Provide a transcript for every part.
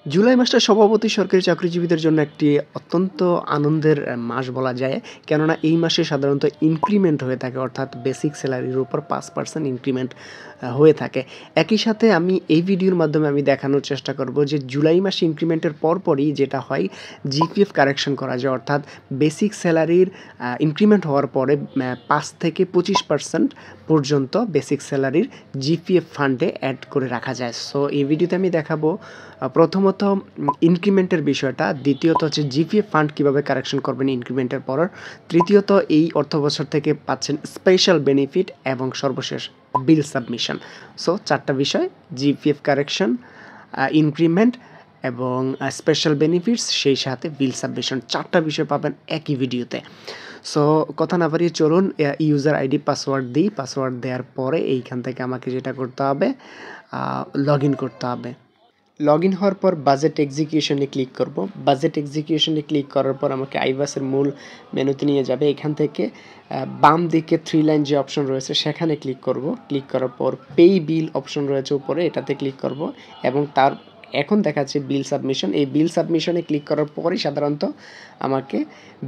জুলাই মাসটা স্বভাবতই সরকারি চাকরিজীবীদের জন্য একটি অত্যন্ত আনন্দের মাস বলা যায়। কেননা এই মাসে সাধারণত ইনক্রিমেন্ট হয়ে থাকে, অর্থাৎ বেসিক স্যালারির উপর 5% ইনক্রিমেন্ট হয়ে থাকে। একই সাথে আমি এই ভিডিওর মাধ্যমে আমি দেখানোর চেষ্টা করব যে জুলাই মাসে ইনক্রিমেন্টের পরপরই যেটা হয় জিপিএফ কারেকশন করা যায়, অর্থাৎ বেসিক স্যালারির ইনক্রিমেন্ট হওয়ার পরে 5 থেকে 25% পর্যন্ত বেসিক স্যালারির জিপিএফ ফান্ডে অ্যাড করে রাখা যায়। সো এই ভিডিওতে আমি দেখাবো প্রথমত ইনক্রিমেন্টের বিষয়টা, দ্বিতীয়ত হচ্ছে জিপিএফ ফান্ড কীভাবে কারেকশন করবেন ইনক্রিমেন্টের পর, তৃতীয়ত এই অর্থবছর থেকে পাচ্ছেন স্পেশাল বেনিফিট এবং সর্বশেষ বিল সাবমিশন। সো 4টা বিষয়: জিপিএফ কারেকশন, ইনক্রিমেন্ট এবং স্পেশাল বেনিফিটস, সেই সাথে বিল সাবমিশন। 4টা বিষয় পাবেন একই ভিডিওতে। সো কথা না বাড়িয়ে চলুন ইউজার আইডি পাসওয়ার্ড দিই। পাসওয়ার্ড দেওয়ার পরে এইখান থেকে আমাকে যেটা করতে হবে, লগ ইন করতে হবে। লগ ইন হওয়ার পর বাজেট এক্সিকিউশনে ক্লিক করব। বাজেট এক্সিকিউশনে ক্লিক করার পর আমাকে আইভাসের মূল মেনুতে নিয়ে যাবে। এখান থেকে বাম দিকে 3 লাইন যে অপশন রয়েছে সেখানে ক্লিক করব। ক্লিক করার পর পে বিল অপশন রয়েছে উপরে, এটাতে ক্লিক করব এবং তার এখন দেখাচ্ছে বিল সাবমিশন। এই বিল সাবমিশনে ক্লিক করার পরই সাধারণত আমাকে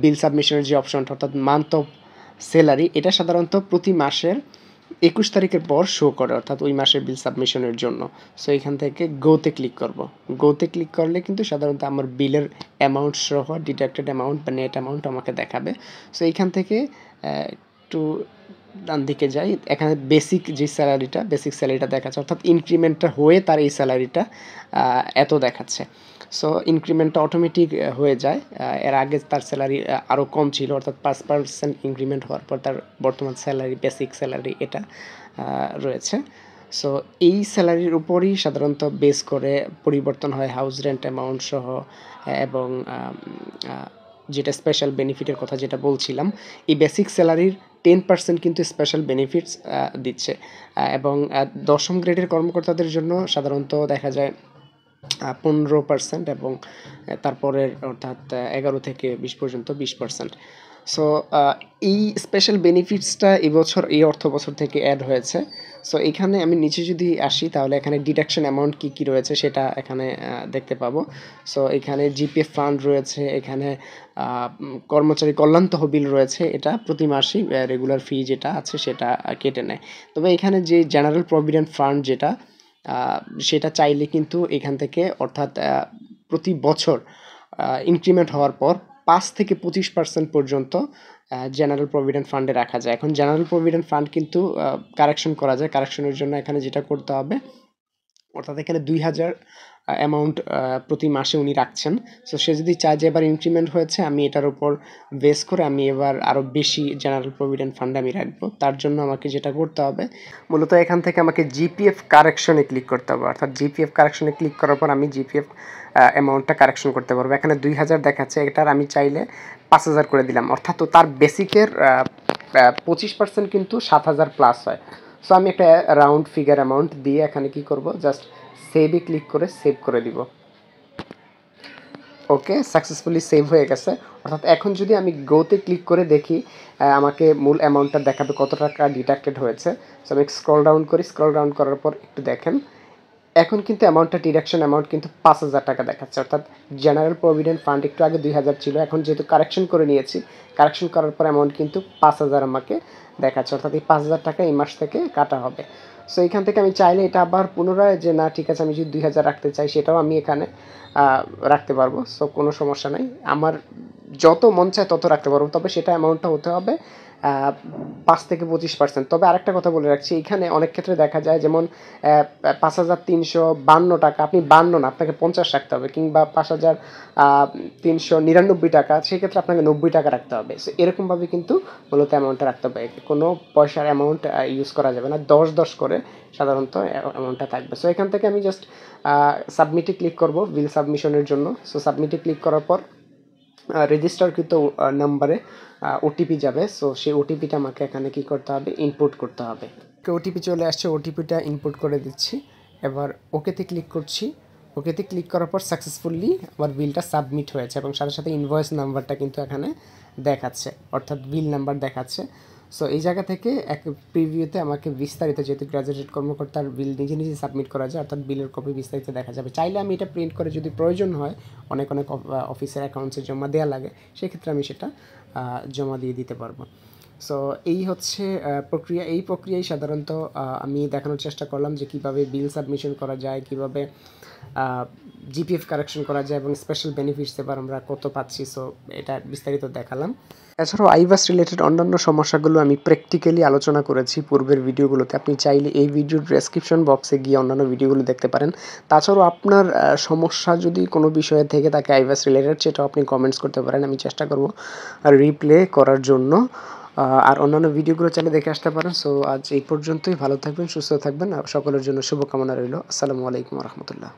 বিল সাবমিশনের যে অপশনটা, অর্থাৎ মান্থ অফ স্যালারি, এটা সাধারণত প্রতি মাসের 21 তারিখের পর শো করে, অর্থাৎ ওই মাসের বিল সাবমিশনের জন্য। সো এখান থেকে গোতে ক্লিক করব। গোতে ক্লিক করলে কিন্তু সাধারণত আমার বিলের অ্যামাউন্ট সহ ডিডাক্টেড অ্যামাউন্ট বা নেট অ্যামাউন্ট আমাকে দেখাবে। সো এইখান থেকে একটু ডান দিকে যাই, এখানে বেসিক যে স্যালারিটা, বেসিক স্যালারিটা দেখাচ্ছে, অর্থাৎ ইনক্রিমেন্টটা হয়ে তার এই স্যালারিটা এত দেখাচ্ছে। সো ইনক্রিমেন্টটা অটোমেটিক হয়ে যায়। এর আগে তার স্যালারি আরও কম ছিল, অর্থাৎ 5% ইনক্রিমেন্ট হওয়ার পর তার বর্তমান স্যালারি, বেসিক স্যালারি এটা রয়েছে। সো এই স্যালারির উপরই সাধারণত বেস করে পরিবর্তন হয় হাউস রেন্ট অ্যামাউন্ট সহ, এবং যেটা স্পেশাল বেনিফিটের কথা যেটা বলছিলাম, এই বেসিক স্যালারির 10% কিন্তু স্পেশাল বেনিফিটস দিচ্ছে। এবং 10ম গ্রেডের কর্মকর্তাদের জন্য সাধারণত দেখা যায় 15% এবং তারপরের অর্থাৎ 11 থেকে 20 পর্যন্ত 20%। সো এই স্পেশাল বেনিফিটসটা এবছর, এই অর্থ বছর থেকে অ্যাড হয়েছে। সো এখানে আমি নিচে যদি আসি তাহলে এখানে ডিডাকশন অ্যামাউন্ট কী কী রয়েছে সেটা এখানে দেখতে পাবো। সো এখানে জিপিএফ ফান্ড রয়েছে, এখানে কর্মচারী কল্যাণ তহবিল রয়েছে, এটা প্রতি মাসেই রেগুলার ফি যেটা আছে সেটা কেটে নেয়। তবে এখানে যে জেনারেল প্রভিডেন্ট ফান্ড যেটা, সেটা চাইলে কিন্তু এখান থেকে, অর্থাৎ প্রতি বছর ইনক্রিমেন্ট হওয়ার পর 5 থেকে 25% পর্যন্ত জেনারেল প্রভিডেন্ট ফান্ডে রাখা যায়। এখন জেনারেল প্রভিডেন্ট ফান্ড কিন্তু কারেকশন করা যায়। কারেকশনের জন্য এখানে যেটা করতে হবে, অর্থাৎ এখানে 2000 অ্যামাউন্ট প্রতি মাসে উনি রাখছেন। সো সে যদি চায় যে এবার ইনক্রিমেন্ট হয়েছে, আমি এটার উপর বেস করে আমি এবার আরও বেশি জেনারেল প্রভিডেন্ট ফান্ডে আমি রাখবো, তার জন্য আমাকে যেটা করতে হবে, মূলত এখান থেকে আমাকে জিপিএফ কারেকশনে ক্লিক করতে হবে। অর্থাৎ জিপিএফ কারেকশনে ক্লিক করার পর আমি জিপিএফ অ্যামাউন্টটা কারেকশন করতে পারবো। এখানে 2000 দেখাচ্ছে, এটার আমি চাইলে 5000 করে দিলাম, অর্থাৎ তার বেসিকের 25% কিন্তু 7000 প্লাস হয়। সো আমি একটা রাউন্ড ফিগার অ্যামাউন্ট দিয়ে এখানে কি করব, জাস্ট সেভে ক্লিক করে সেভ করে দিব। ওকে, সাকসেসফুলি সেভ হয়ে গেছে। অর্থাৎ এখন যদি আমি গোতে ক্লিক করে দেখি, আমাকে মূল অ্যামাউন্টটা দেখাবে কত টাকা ডিডাক্টেড হয়েছে। সো আমি স্ক্রল ডাউন করি, স্ক্রল ডাউন করার পর একটু দেখেন, এখন কিন্তু অ্যামাউন্টটা ডিডাকশন অ্যামাউন্ট কিন্তু 5000 টাকা দেখাচ্ছে। অর্থাৎ জেনারেল প্রভিডেন্ট ফান্ড একটু আগে 2000 ছিল, এখন যেহেতু কারেকশন করে নিয়েছি, কারেকশন করার পর অ্যামাউন্ট কিন্তু 5000 আমাকে দেখাচ্ছে। অর্থাৎ এই 5000 টাকা এই মাস থেকে কাটা হবে। সো এখান থেকে আমি চাইলে এটা আবার পুনরায় যে না ঠিক আছে আমি যদি 2000 রাখতে চাই, সেটাও আমি এখানে রাখতে পারবো। সো কোনো সমস্যা নাই, আমার যত মন চায় তত রাখতে পারবো, তবে সেটা অ্যামাউন্টটা হতে হবে 5 থেকে 25%। তবে আরেকটা কথা বলে রাখছি, এখানে অনেক ক্ষেত্রে দেখা যায় যেমন 5352 টাকা, আপনি 52 না, আপনাকে 50 রাখতে হবে, কিংবা 5399 টাকা, সেক্ষেত্রে আপনাকে 90 টাকা রাখতে হবে। সো এরকমভাবে কিন্তু মূলত অ্যামাউন্টটা রাখতে হবে, কোনো পয়সার অ্যামাউন্ট ইউজ করা যাবে না, 10 করে সাধারণত অ্যামাউন্টটা থাকবে। সো এখান থেকে আমি জাস্ট সাবমিটে ক্লিক করব বিল সাবমিশনের জন্য। সো সাবমিটে ক্লিক করার পর রেজিস্টারকৃত নাম্বারে ওটিপি যাবে। সো সেই ওটিপিটা আমাকে এখানে কি করতে হবে, ইনপুট করতে হবে। ওটিপি চলে আসছে, ওটিপিটা ইনপুট করে দিচ্ছি। এবার ওকেতে ক্লিক করছি। ওকেতে ক্লিক করার পর সাকসেসফুলি আমার বিলটা সাবমিট হয়েছে এবং সাথে সাথে ইনভয়েস নাম্বারটা কিন্তু এখানে দেখাচ্ছে, অর্থাৎ বিল নাম্বার দেখাচ্ছে। সো এই জায়গা থেকে এক প্রিভিউতে আমাকে বিস্তারিত, যেহেতু গ্র্যাজুয়েটেড কর্মকর্তার বিল নিজে নিজে সাবমিট করা যায়, অর্থাৎ বিলের কপি বিস্তারিত দেখা যাবে। চাইলে আমি এটা প্রিন্ট করে যদি প্রয়োজন হয়, অনেক অফিসের অ্যাকাউন্টসে জমা দেওয়া লাগে, সেক্ষেত্রে আমি সেটা জমা দিয়ে দিতে পারবো। সো এই হচ্ছে প্রক্রিয়া। এই প্রক্রিয়ায় সাধারণত আমি দেখানোর চেষ্টা করলাম যে কীভাবে বিল সাবমিশন করা যায়, কীভাবে জিপিএফ কারেকশন করা যায় এবং স্পেশাল বেনিফিটস এবার আমরা কত পাচ্ছি। সো এটা বিস্তারিত দেখালাম। এছাড়াও আইভাস রিলেটেড অন্যান্য সমস্যাগুলো আমি প্র্যাকটিক্যালি আলোচনা করেছি পূর্বের ভিডিওগুলোতে। আপনি চাইলে এই ভিডিওর ডেসক্রিপশন বক্সে গিয়ে অন্যান্য ভিডিওগুলো দেখতে পারেন। তাছাড়াও আপনার সমস্যা যদি কোনো বিষয়ে থেকে থাকে আইভাস রিলেটেড, সেটাও আপনি কমেন্টস করতে পারেন, আমি চেষ্টা করব রিপ্লে করার জন্য। আর অন্যান্য ভিডিওগুলো চাইলে দেখে আসতে পারেন। সো আজ এই পর্যন্তই। ভালো থাকবেন, সুস্থ থাকবেন। সকলের জন্য শুভকামনা রইল। আসসালামু আলাইকুম রহমতুল্লাহ।